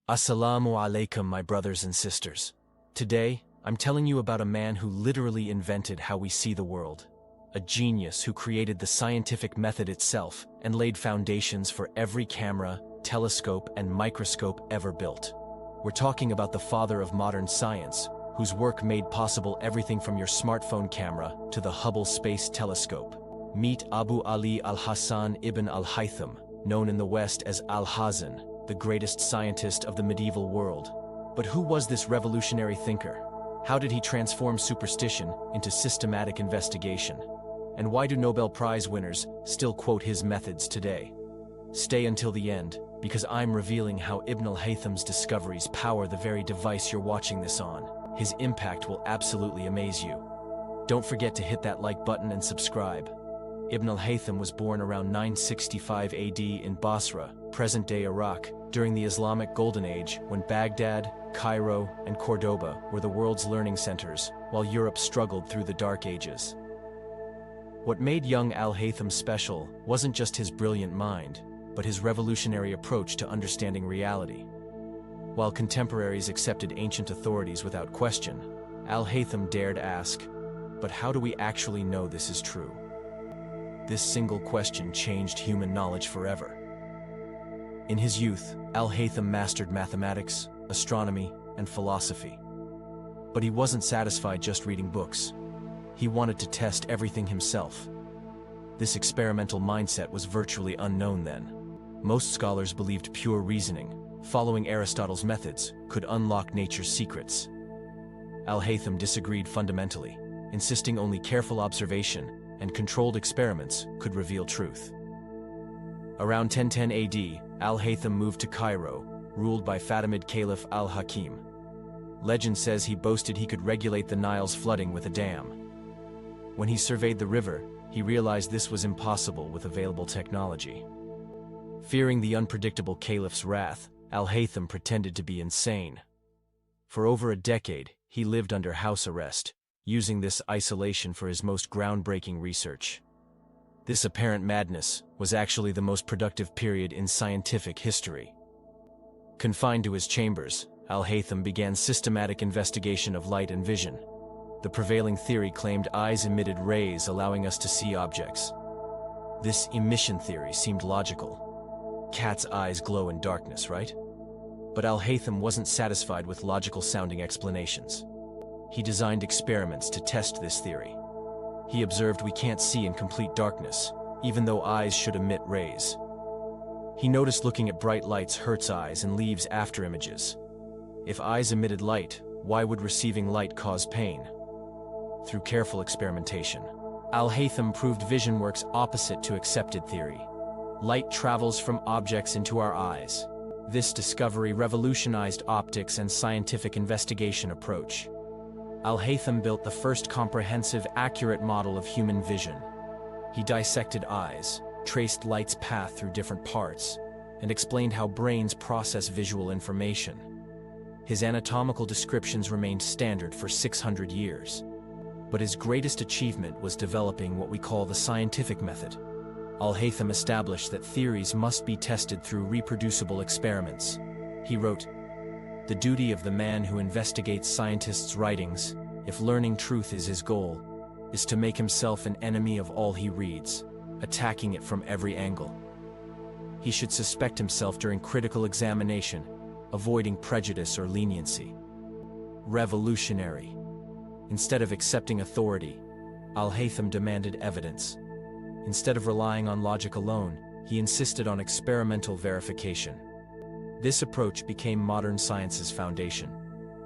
Assalamu alaikum, my brothers and sisters. Today, I'm telling you about a man who literally invented how we see the world. A genius who created the scientific method itself and laid foundations for every camera, telescope, and microscope ever built. We're talking about the father of modern science, whose work made possible everything from your smartphone camera to the Hubble Space Telescope. Meet Abu Ali al-Hasan Ibn al-Haytham, known in the West as Alhazen, the greatest scientist of the medieval world. But who was this revolutionary thinker? How did he transform superstition into systematic investigation? And why do Nobel Prize winners still quote his methods today? Stay until the end, because I'm revealing how Ibn al-Haytham's discoveries power the very device you're watching this on. His impact will absolutely amaze you. Don't forget to hit that like button and subscribe. Ibn al-Haytham was born around 965 AD in Basra, present-day Iraq, during the Islamic Golden Age when Baghdad, Cairo, and Cordoba were the world's learning centers, while Europe struggled through the Dark Ages. What made young al-Haytham special wasn't just his brilliant mind, but his revolutionary approach to understanding reality. While contemporaries accepted ancient authorities without question, al-Haytham dared ask, but how do we actually know this is true? This single question changed human knowledge forever. In his youth, al-Haytham mastered mathematics, astronomy, and philosophy. But he wasn't satisfied just reading books. He wanted to test everything himself. This experimental mindset was virtually unknown then. Most scholars believed pure reasoning, following Aristotle's methods, could unlock nature's secrets. Al-Haytham disagreed fundamentally, insisting only careful observation and controlled experiments could reveal truth. Around 1010 AD, al-Haytham moved to Cairo, ruled by Fatimid Caliph al-Hakim. Legend says he boasted he could regulate the Nile's flooding with a dam. When he surveyed the river, he realized this was impossible with available technology. Fearing the unpredictable caliph's wrath, al-Haytham pretended to be insane. For over a decade, he lived under house arrest, using this isolation for his most groundbreaking research. This apparent madness was actually the most productive period in scientific history. Confined to his chambers, al-Haytham began systematic investigation of light and vision. The prevailing theory claimed eyes emitted rays allowing us to see objects. This emission theory seemed logical. Cats' eyes glow in darkness, right? But al-Haytham wasn't satisfied with logical-sounding explanations. He designed experiments to test this theory. He observed we can't see in complete darkness, even though eyes should emit rays. He noticed looking at bright lights hurts eyes and leaves after images. If eyes emitted light, why would receiving light cause pain? Through careful experimentation, al-Haytham proved vision works opposite to accepted theory. Light travels from objects into our eyes. This discovery revolutionized optics and scientific investigation approach. Al-Haytham built the first comprehensive, accurate model of human vision. He dissected eyes, traced light's path through different parts, and explained how brains process visual information. His anatomical descriptions remained standard for 600 years. But his greatest achievement was developing what we call the scientific method. Al-Haytham established that theories must be tested through reproducible experiments. He wrote, "The duty of the man who investigates scientists' writings, if learning truth is his goal, is to make himself an enemy of all he reads, attacking it from every angle. He should suspect himself during critical examination, avoiding prejudice or leniency." Revolutionary. Instead of accepting authority, al-Haytham demanded evidence. Instead of relying on logic alone, he insisted on experimental verification. This approach became modern science's foundation.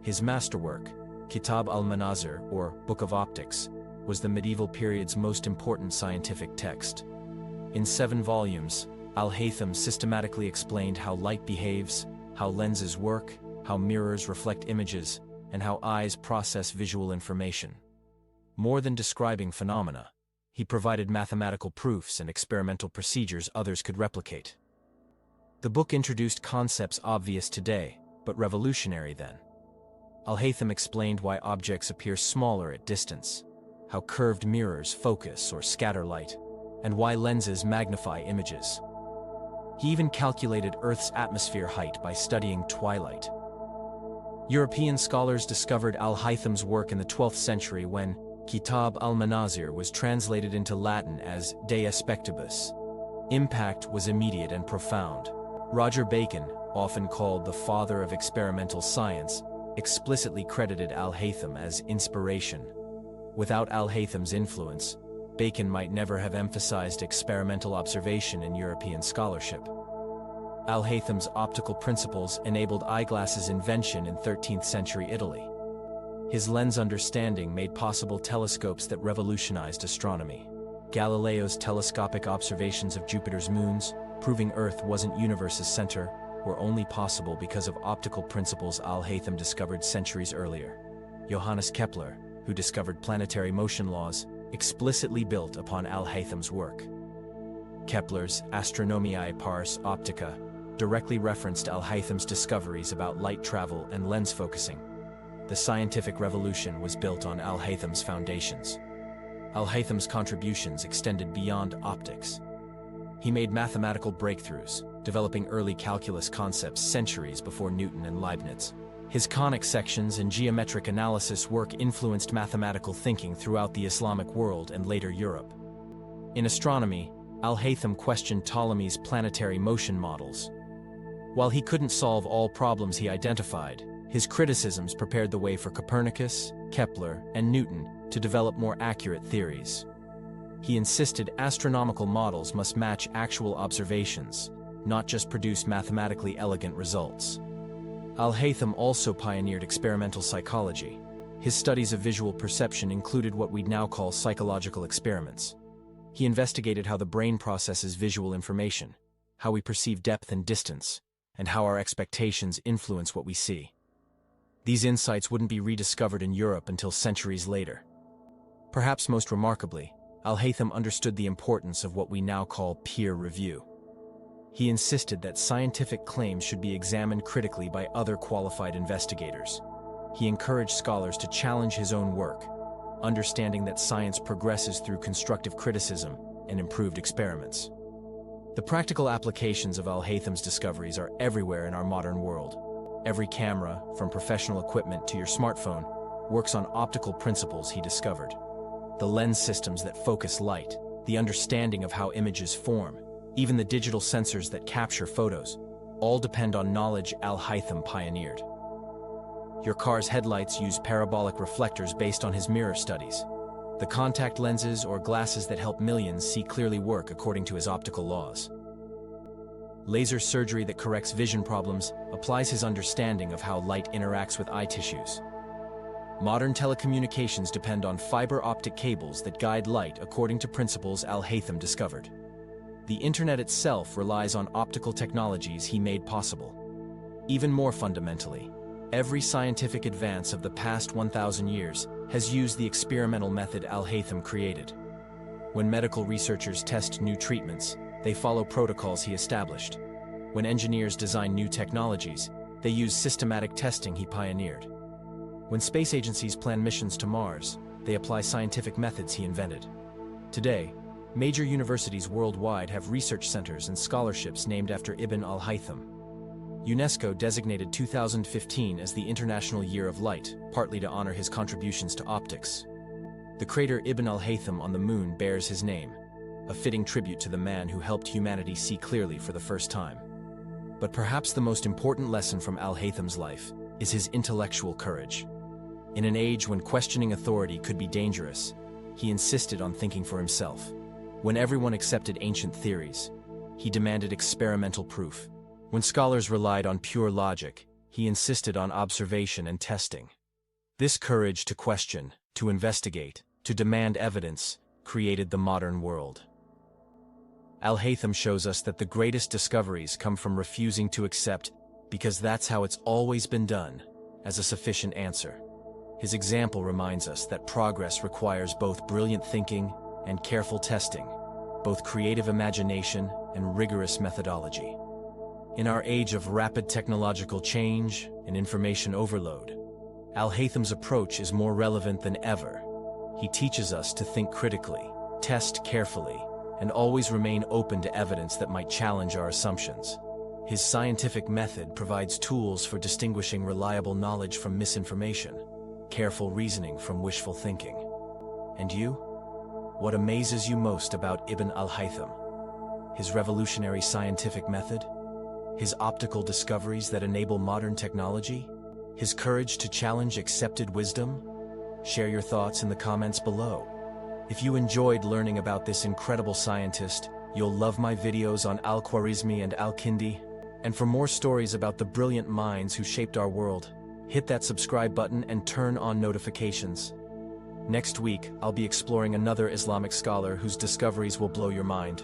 His masterwork, Kitab al-Manazir, or Book of Optics, was the medieval period's most important scientific text. In 7 volumes, al-Haytham systematically explained how light behaves, how lenses work, how mirrors reflect images, and how eyes process visual information. More than describing phenomena, he provided mathematical proofs and experimental procedures others could replicate. The book introduced concepts obvious today, but revolutionary then. Al-Haytham explained why objects appear smaller at distance, how curved mirrors focus or scatter light, and why lenses magnify images. He even calculated Earth's atmosphere height by studying twilight. European scholars discovered al-Haytham's work in the 12th century when Kitab al-Manazir was translated into Latin as De Aspectibus. Impact was immediate and profound. Roger Bacon, often called the father of experimental science, explicitly credited al-Haytham as inspiration. Without al-Haytham's influence, Bacon might never have emphasized experimental observation in European scholarship. Al-Haytham's optical principles enabled eyeglasses' invention in 13th century Italy. His lens understanding made possible telescopes that revolutionized astronomy. Galileo's telescopic observations of Jupiter's moons, proving Earth wasn't universe's center, were only possible because of optical principles al-Haytham discovered centuries earlier. Johannes Kepler, who discovered planetary motion laws, explicitly built upon al-Haytham's work. Kepler's Astronomiae Pars Optica directly referenced al-Haytham's discoveries about light travel and lens focusing. The scientific revolution was built on al-Haytham's foundations. Al-Haytham's contributions extended beyond optics. He made mathematical breakthroughs, developing early calculus concepts centuries before Newton and Leibniz. His conic sections and geometric analysis work influenced mathematical thinking throughout the Islamic world and later Europe. In astronomy, al-Haytham questioned Ptolemy's planetary motion models. While he couldn't solve all problems he identified, his criticisms prepared the way for Copernicus, Kepler, and Newton to develop more accurate theories. He insisted astronomical models must match actual observations, not just produce mathematically elegant results. Al-Haytham also pioneered experimental psychology. His studies of visual perception included what we'd now call psychological experiments. He investigated how the brain processes visual information, how we perceive depth and distance, and how our expectations influence what we see. These insights wouldn't be rediscovered in Europe until centuries later. Perhaps most remarkably, al-Haytham understood the importance of what we now call peer review. He insisted that scientific claims should be examined critically by other qualified investigators. He encouraged scholars to challenge his own work, understanding that science progresses through constructive criticism and improved experiments. The practical applications of al-Haytham's discoveries are everywhere in our modern world. Every camera, from professional equipment to your smartphone, works on optical principles he discovered. The lens systems that focus light, the understanding of how images form, even the digital sensors that capture photos, all depend on knowledge al-Haytham pioneered. Your car's headlights use parabolic reflectors based on his mirror studies. The contact lenses or glasses that help millions see clearly work according to his optical laws. Laser surgery that corrects vision problems applies his understanding of how light interacts with eye tissues. Modern telecommunications depend on fiber optic cables that guide light according to principles al-Haytham discovered. The internet itself relies on optical technologies he made possible. Even more fundamentally, every scientific advance of the past 1,000 years has used the experimental method al-Haytham created. When medical researchers test new treatments, they follow protocols he established. When engineers design new technologies, they use systematic testing he pioneered. When space agencies plan missions to Mars, they apply scientific methods he invented. Today, major universities worldwide have research centers and scholarships named after Ibn al-Haytham. UNESCO designated 2015 as the International Year of Light, partly to honor his contributions to optics. The crater Ibn al-Haytham on the Moon bears his name, a fitting tribute to the man who helped humanity see clearly for the first time. But perhaps the most important lesson from al-Haytham's life is his intellectual courage. In an age when questioning authority could be dangerous, he insisted on thinking for himself. When everyone accepted ancient theories, he demanded experimental proof. When scholars relied on pure logic, he insisted on observation and testing. This courage to question, to investigate, to demand evidence, created the modern world. Al-Haytham shows us that the greatest discoveries come from refusing to accept, because that's how it's always been done, as a sufficient answer. His example reminds us that progress requires both brilliant thinking and careful testing, both creative imagination and rigorous methodology. In our age of rapid technological change and information overload, al-Haytham's approach is more relevant than ever. He teaches us to think critically, test carefully, and always remain open to evidence that might challenge our assumptions. His scientific method provides tools for distinguishing reliable knowledge from misinformation, careful reasoning from wishful thinking. And you? What amazes you most about Ibn al-Haytham? His revolutionary scientific method? His optical discoveries that enable modern technology? His courage to challenge accepted wisdom? Share your thoughts in the comments below. If you enjoyed learning about this incredible scientist, you'll love my videos on Al-Khwarizmi and Al-Kindi. And for more stories about the brilliant minds who shaped our world, hit that subscribe button and turn on notifications. Next week, I'll be exploring another Islamic scholar whose discoveries will blow your mind.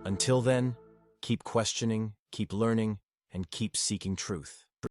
Until then, keep questioning, keep learning, and keep seeking truth.